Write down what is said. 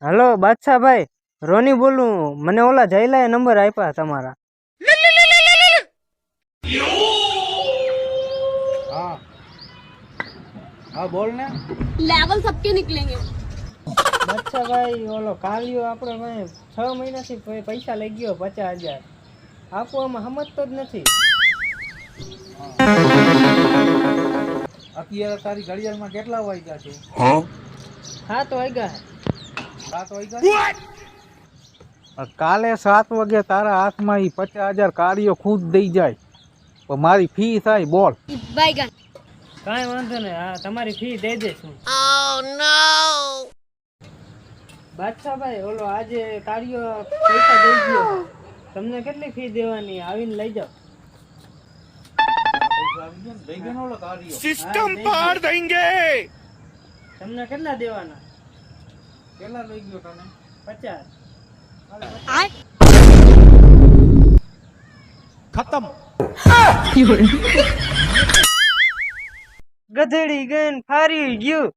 Hello बादशाह भाई रोनी बोलूं મને ઓલા જયલાએ નંબર આપ્યા તમારા हाँ हाँ बोल ने लेवल सबके निकलेंगे। બાદશાહ ભાઈ ઓલો કાલિયો આપણે ભાઈ 6 મહિનાથી પૈસા લઈ ગયો 50,000 આપવામાં સમજતો જ નથી અત્યારે તારી ઘડિયાળમાં કેટલા વાગ્યા છે? હા તો વાગ્યા 7 વાગ્યા. કાલે 7 વાગે તારા હાથમાં ઈ 50,000 કાર્યો ખુદ દઈ જાય તો મારી ફી થાય બોલ. बैगन। કાંઈ વાંધો નહીં હા તમારી ફી દઈ દઈશું Oh no। બાદશાહ ભાઈ ઓલો આજે કાર્યો પૈસા દઈ ગયો તમને કેટલી ફી દેવાની આવીને લઈ જાઓ સિસ્ટમ પાર દેંગે તમને કેટલા દેવાના કેટલા લઈ ગયો તને? 50 ખતમ. ગધેડી ગઈને ફારી ગયું